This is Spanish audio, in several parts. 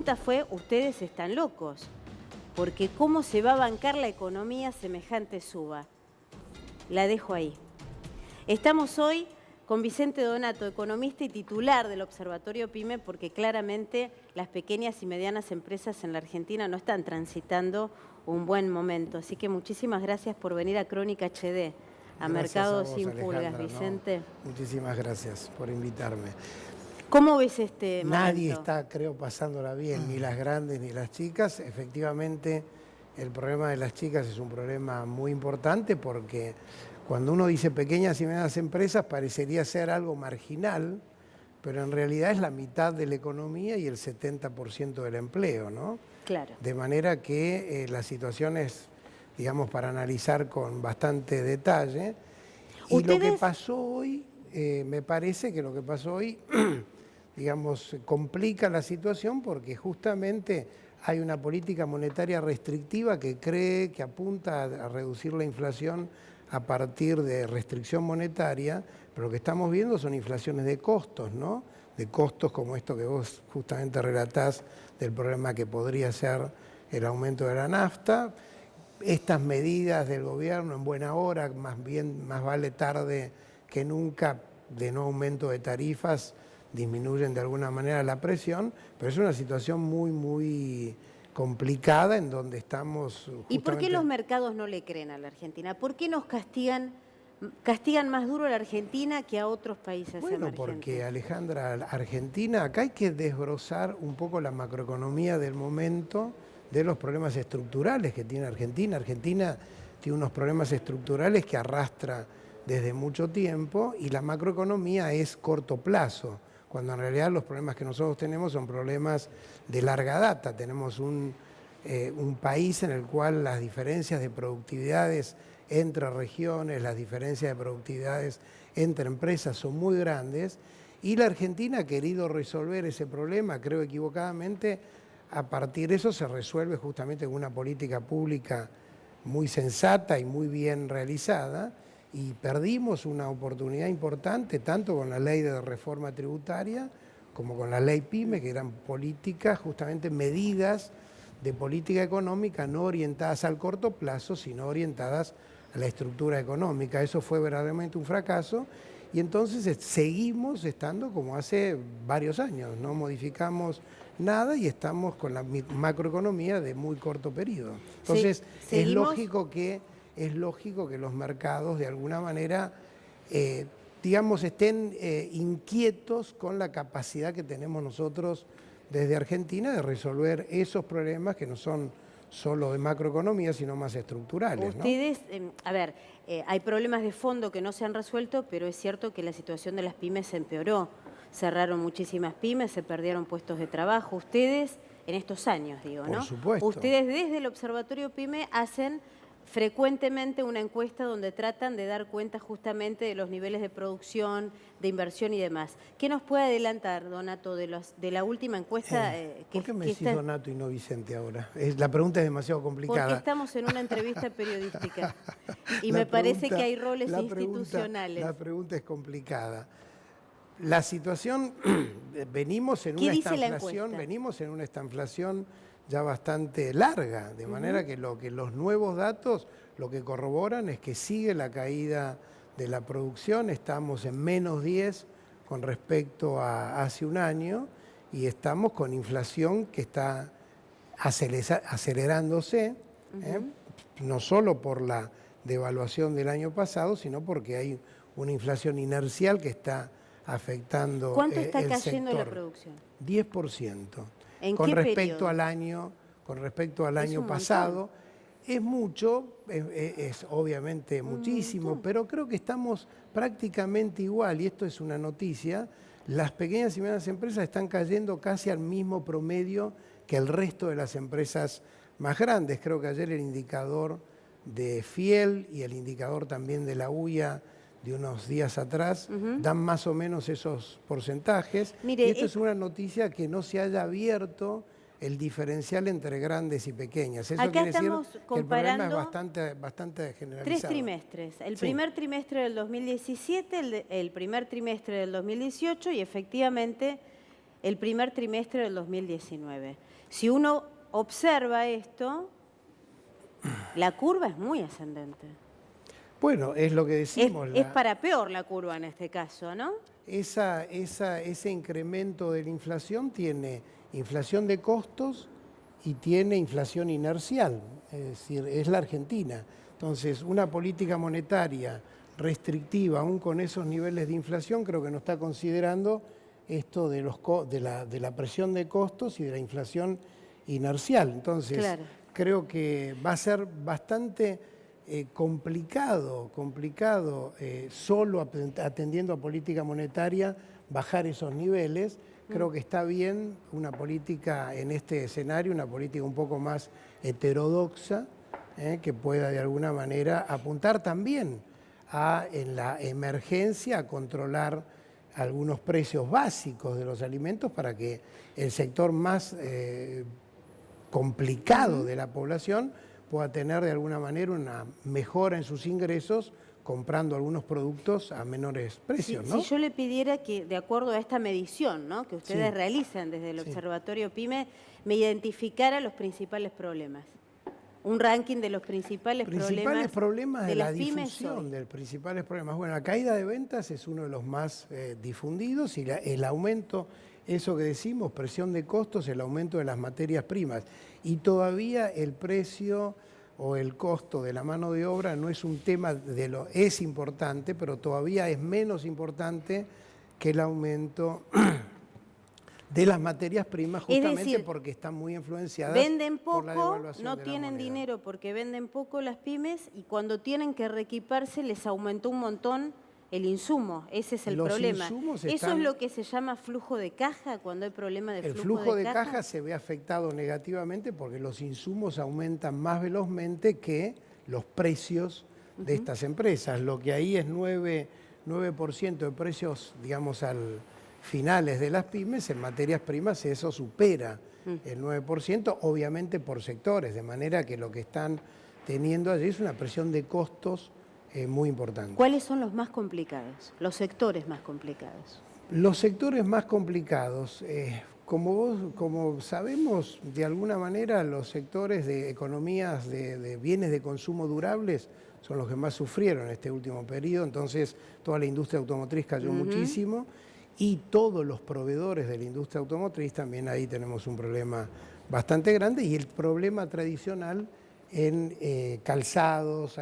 pregunta fue, ustedes están locos, porque ¿cómo se va a bancar la economía semejante suba? La dejo ahí. Estamos hoy con Vicente Donato, economista y titular del Observatorio PYME, porque claramente las pequeñas y medianas empresas en la Argentina no están transitando un buen momento. Así que muchísimas gracias por venir a Crónica HD, a Mercado Sin Pulgas, Vicente. No, muchísimas gracias por invitarme. ¿Cómo ves este momento? Nadie está, creo, pasándola bien, ni las grandes ni las chicas. Efectivamente, el problema de las chicas es un problema muy importante porque cuando uno dice pequeñas y medianas empresas parecería ser algo marginal, pero en realidad es la mitad de la economía y el 70% del empleo, ¿no? Claro. De manera que la situación es, digamos, para analizar con bastante detalle. Y lo que pasó hoy, me parece que lo que pasó hoy, digamos, complica la situación porque justamente hay una política monetaria restrictiva que apunta a reducir la inflación a partir de restricción monetaria, pero lo que estamos viendo son inflaciones de costos, ¿no? De costos como esto que vos justamente relatás del problema que podría ser el aumento de la nafta. Estas medidas del gobierno en buena hora, más vale tarde que nunca, de no aumento de tarifas, disminuyen de alguna manera la presión, pero es una situación muy complicada en donde estamos justamente... ¿Y por qué los mercados no le creen a la Argentina? ¿Por qué nos castigan más duro a la Argentina que a otros países emergentes? Bueno, porque Alejandra, Argentina, acá hay que desbrozar un poco la macroeconomía del momento de los problemas estructurales que tiene Argentina. Argentina tiene unos problemas estructurales que arrastra desde mucho tiempo y la macroeconomía es corto plazo, cuando en realidad los problemas que nosotros tenemos son problemas de larga data. Tenemos un país en el cual las diferencias de productividades entre regiones, las diferencias de productividades entre empresas son muy grandes y la Argentina ha querido resolver ese problema, creo equivocadamente. A partir de eso se resuelve justamente con una política pública muy sensata y muy bien realizada, y perdimos una oportunidad importante tanto con la ley de reforma tributaria como con la ley PYME, que eran políticas, justamente medidas de política económica no orientadas al corto plazo, sino orientadas a la estructura económica. Eso fue verdaderamente un fracaso y entonces seguimos estando como hace varios años, no modificamos nada y estamos con la macroeconomía de muy corto periodo. Entonces es lógico que los mercados de alguna manera, digamos, estén inquietos con la capacidad que tenemos nosotros desde Argentina de resolver esos problemas que no son solo de macroeconomía, sino más estructurales, ¿no? Ustedes, hay problemas de fondo que no se han resuelto, pero es cierto que la situación de las pymes se empeoró. Cerraron muchísimas pymes, se perdieron puestos de trabajo. Ustedes, en estos años, digo, ¿no? Por supuesto. Ustedes desde el Observatorio PYME hacen frecuentemente una encuesta donde tratan de dar cuenta justamente de los niveles de producción, de inversión y demás. ¿Qué nos puede adelantar, Donato, de la última encuesta? ¿Por qué me decís Donato y no Vicente ahora? La pregunta es demasiado complicada. Porque estamos en una entrevista periodística y me parece que hay roles institucionales. La pregunta es complicada. La situación, venimos en una estanflación ya bastante larga, de manera que los nuevos datos lo que corroboran es que sigue la caída de la producción. Estamos en menos 10 con respecto a hace un año y estamos con inflación que está acelerándose, no solo por la devaluación del año pasado, sino porque hay una inflación inercial que está afectando el sector. ¿Cuánto está cayendo la producción? 10%. ¿En con qué respecto periodo? Con respecto al año pasado. Es mucho, es obviamente muchísimo, pero creo que estamos prácticamente igual, y esto es una noticia. Las pequeñas y medianas empresas están cayendo casi al mismo promedio que el resto de las empresas más grandes. Creo que ayer el indicador de Fiel y el indicador también de la UIA de unos días atrás dan más o menos esos porcentajes. Mire, y esto es una noticia que no se haya abierto el diferencial entre grandes y pequeñas. Eso quiere decir que el problema es bastante generalizado. 3 trimestres. El primer trimestre del 2017, el primer trimestre del 2018 y efectivamente el primer trimestre del 2019. Si uno observa esto, la curva es muy ascendente. Bueno, es lo que decimos. Es para peor la curva en este caso, ¿no? Ese incremento de la inflación tiene inflación de costos y tiene inflación inercial, es decir, es la Argentina. Entonces, una política monetaria restrictiva, aún con esos niveles de inflación, creo que no está considerando esto de la presión de costos y de la inflación inercial. Entonces, claro, creo que va a ser bastante complicado solo atendiendo a política monetaria bajar esos niveles. Creo que está bien una política en este escenario, una política un poco más heterodoxa, que pueda de alguna manera apuntar también en la emergencia a controlar algunos precios básicos de los alimentos para que el sector más complicado de la población pueda tener de alguna manera una mejora en sus ingresos comprando algunos productos a menores precios, ¿no? Si yo le pidiera que, de acuerdo a esta medición, ¿no?, que ustedes realizan desde el Observatorio PYME, me identificara los principales problemas. Un ranking de los principales problemas de las la pymes difusión de los principales problemas. Bueno, la caída de ventas es uno de los más difundidos y el aumento, eso que decimos, presión de costos, el aumento de las materias primas. Y todavía el precio o el costo de la mano de obra no es un tema es importante, pero todavía es menos importante que el aumento de las materias primas, justamente decir, porque están muy influenciadas venden poco, por la devaluación no de la tienen moneda. dinero porque venden poco las pymes y cuando tienen que reequiparse les aumentó un montón el insumo. Ese es el problema. ¿Eso es lo que se llama flujo de caja cuando hay problema de flujo de caja se ve afectado negativamente porque los insumos aumentan más velozmente que los precios de estas empresas. Lo que ahí es 9% de precios, digamos, al finales de las pymes, en materias primas eso supera el 9%, obviamente por sectores, de manera que lo que están teniendo allí es una presión de costos muy importante. ¿Cuáles son los más complicados, los sectores más complicados? Los sectores más complicados, como sabemos, de alguna manera los sectores de economías de bienes de consumo durables son los que más sufrieron en este último periodo, entonces toda la industria automotriz cayó muchísimo. Y todos los proveedores de la industria automotriz, también ahí tenemos un problema bastante grande, y el problema tradicional en calzados,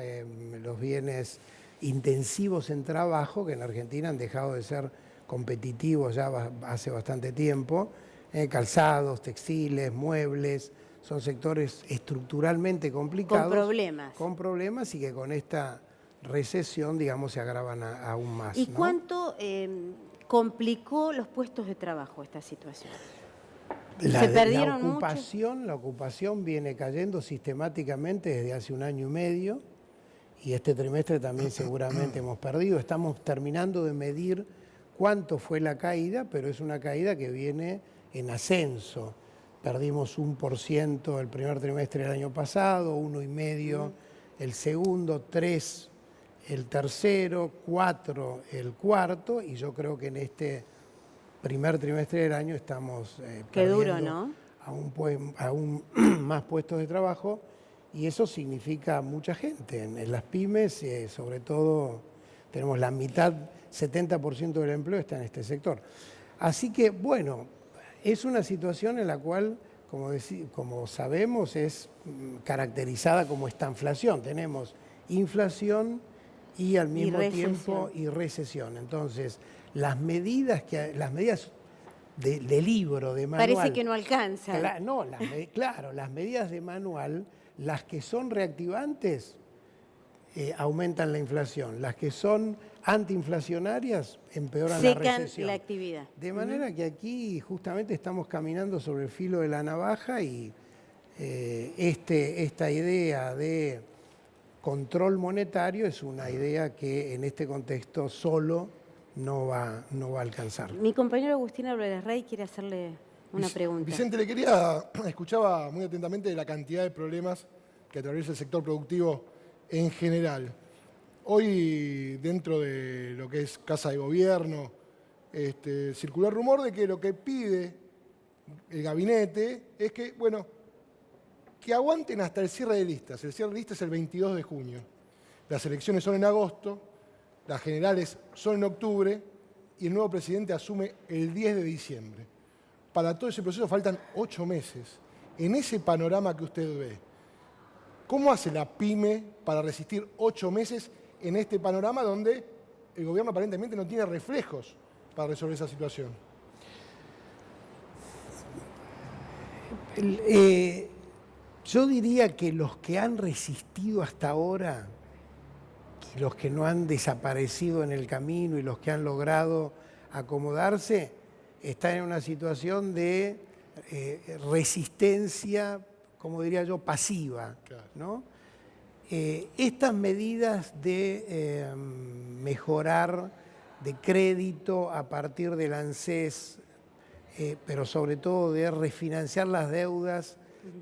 los bienes intensivos en trabajo, que en Argentina han dejado de ser competitivos ya hace bastante tiempo, calzados, textiles, muebles, son sectores estructuralmente complicados. Con problemas. Con problemas y que con esta recesión, digamos, se agravan aún más. ¿Y ¿no? cuánto complicó los puestos de trabajo esta situación? La ocupación viene cayendo sistemáticamente desde hace 1 año y medio y este trimestre también seguramente hemos perdido. Estamos terminando de medir cuánto fue la caída, pero es una caída que viene en ascenso. Perdimos 1% el primer trimestre del año pasado, 1,5% el segundo, 3% el tercero, 4% el cuarto, y yo creo que en este primer trimestre del año estamos perdiendo aún más puestos de trabajo, y eso significa mucha gente. En las pymes, sobre todo, tenemos la mitad, 70% del empleo está en este sector. Así que, bueno, es una situación en la cual, como sabemos, es caracterizada como esta inflación. Tenemos inflación y al mismo tiempo recesión. Entonces, las medidas de libro, de manual... Parece que no alcanzan. Claro, las medidas de manual, las que son reactivantes, aumentan la inflación. Las que son antiinflacionarias empeoran la recesión. Secan la actividad. De manera que aquí justamente estamos caminando sobre el filo de la navaja y esta idea de control monetario es una idea que en este contexto solo no va a alcanzar. Mi compañero Agustín Álvarez Rey quiere hacerle una pregunta. Vicente, escuchaba muy atentamente de la cantidad de problemas que atraviesa el sector productivo en general. Hoy, dentro de lo que es Casa de Gobierno circuló el rumor de que lo que pide el gabinete es que, bueno, que aguanten hasta el cierre de listas. El cierre de listas es el 22 de junio. Las elecciones son en agosto, las generales son en octubre y el nuevo presidente asume el 10 de diciembre. Para todo ese proceso faltan 8 meses. En ese panorama que usted ve, ¿cómo hace la PYME para resistir 8 meses en este panorama donde el gobierno aparentemente no tiene reflejos para resolver esa situación? Yo diría que los que han resistido hasta ahora, y los que no han desaparecido en el camino y los que han logrado acomodarse, están en una situación de resistencia, como diría yo, pasiva, ¿no? Estas medidas de mejorar de crédito a partir del ANSES, pero sobre todo de refinanciar las deudas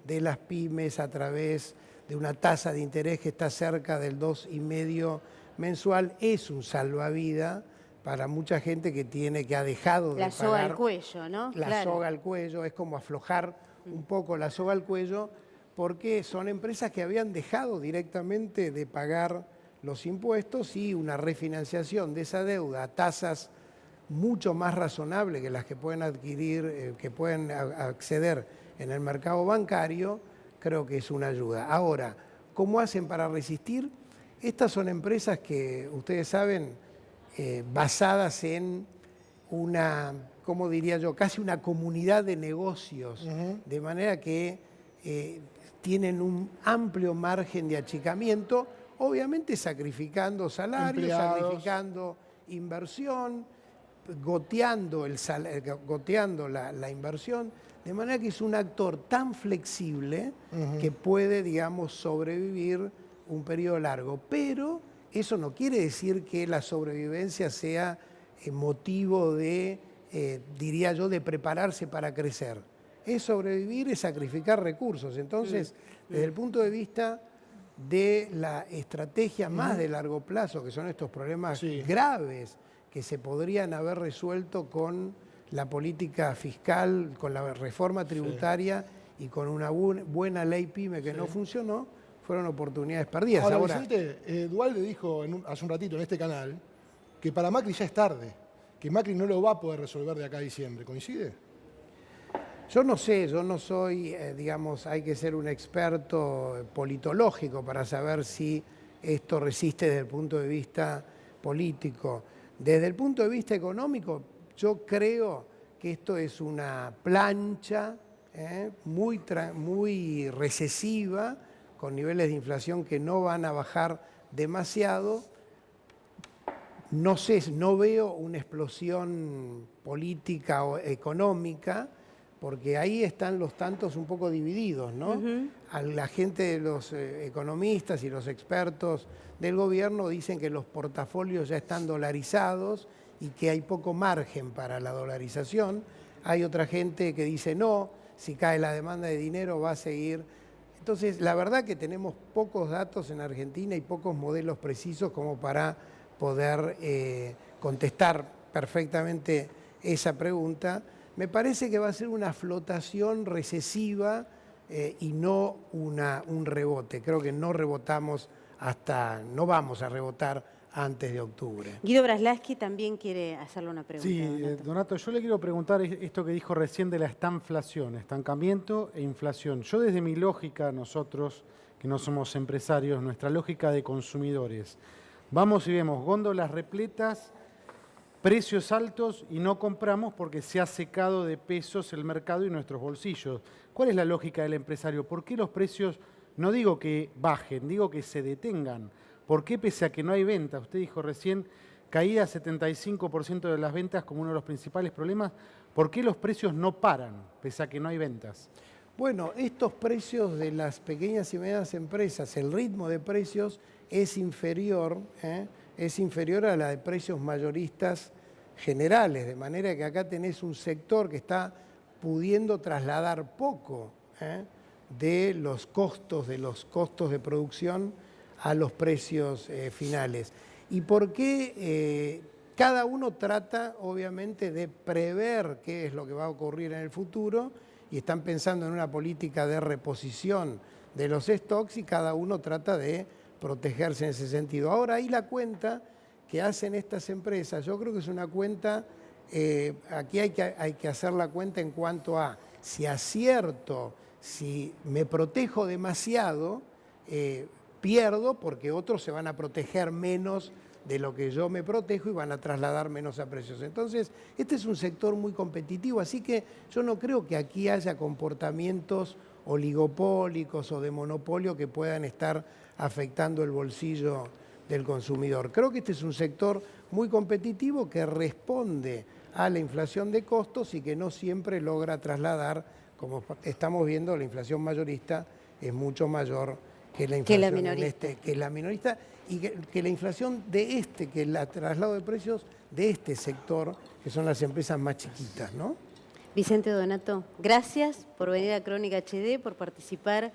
de las pymes a través de una tasa de interés que está cerca del 2,5% mensual, es un salvavidas para mucha gente que ha dejado de pagar. La soga al cuello, ¿no? La soga al cuello, es como aflojar un poco la soga al cuello, porque son empresas que habían dejado directamente de pagar los impuestos y una refinanciación de esa deuda a tasas mucho más razonables que las que pueden adquirir, que pueden acceder en el mercado bancario, creo que es una ayuda. Ahora, ¿cómo hacen para resistir? Estas son empresas que, ustedes saben, basadas en una, ¿cómo diría yo?, casi una comunidad de negocios, de manera que tienen un amplio margen de achicamiento, obviamente sacrificando salarios, sacrificando inversión, goteando la inversión, de manera que es un actor tan flexible que puede, digamos, sobrevivir un periodo largo. Pero eso no quiere decir que la sobrevivencia sea motivo de, diría yo, de prepararse para crecer. Es sobrevivir, es sacrificar recursos. Entonces, desde el punto de vista de la estrategia más de largo plazo, que son estos problemas graves que se podrían haber resuelto con la política fiscal, con la reforma tributaria y con una buena ley PYME que no funcionó, fueron oportunidades perdidas. Ahora, Vicente, Duhalde dijo hace un ratito en este canal que para Macri ya es tarde, que Macri no lo va a poder resolver de acá a diciembre. ¿Coincide? Yo no sé, yo no soy, digamos, hay que ser un experto politológico para saber si esto resiste desde el punto de vista político. Desde el punto de vista económico, yo creo que esto es una plancha muy recesiva, con niveles de inflación que no van a bajar demasiado. No sé, no veo una explosión política o económica, porque ahí están los tantos un poco divididos, ¿no? A la gente de los economistas y los expertos del gobierno dicen que los portafolios ya están dolarizados y que hay poco margen para la dolarización. Hay otra gente que dice no, si cae la demanda de dinero va a seguir. Entonces, la verdad que tenemos pocos datos en Argentina y pocos modelos precisos como para poder contestar perfectamente esa pregunta. Me parece que va a ser una flotación recesiva y no un rebote. Creo que no rebotamos no vamos a rebotar antes de octubre. Guido Braslavsky también quiere hacerle una pregunta. Sí, Donato, yo le quiero preguntar esto que dijo recién de la estanflación, estancamiento e inflación. Yo desde mi lógica, nosotros que no somos empresarios, nuestra lógica de consumidores, vamos y vemos góndolas repletas, precios altos y no compramos porque se ha secado de pesos el mercado y nuestros bolsillos. ¿Cuál es la lógica del empresario? ¿Por qué los precios, no digo que bajen, digo que se detengan? ¿Por qué pese a que no hay ventas? Usted dijo recién, caída 75% de las ventas como uno de los principales problemas. ¿Por qué los precios no paran pese a que no hay ventas? Bueno, estos precios de las pequeñas y medianas empresas, el ritmo de precios es inferior a la de precios mayoristas generales, de manera que acá tenés un sector que está pudiendo trasladar poco de los costos de producción a los precios finales. ¿Y por qué cada uno trata, obviamente, de prever qué es lo que va a ocurrir en el futuro y están pensando en una política de reposición de los stocks y cada uno trata de protegerse en ese sentido. Ahora, ahí la cuenta que hacen estas empresas, yo creo que es una cuenta, aquí hay que hacer la cuenta en cuanto a si acierto, si me protejo demasiado, pierdo porque otros se van a proteger menos de lo que yo me protejo y van a trasladar menos a precios. Entonces, este es un sector muy competitivo, así que yo no creo que aquí haya comportamientos oligopólicos o de monopolio que puedan estar afectando el bolsillo del consumidor. Creo que este es un sector muy competitivo que responde a la inflación de costos y que no siempre logra trasladar, como estamos viendo, la inflación mayorista es mucho mayor que la inflación minorista y que la inflación de que el traslado de precios de este sector, que son las empresas más chiquitas, ¿no? Vicente Donato, gracias por venir a Crónica HD, por participar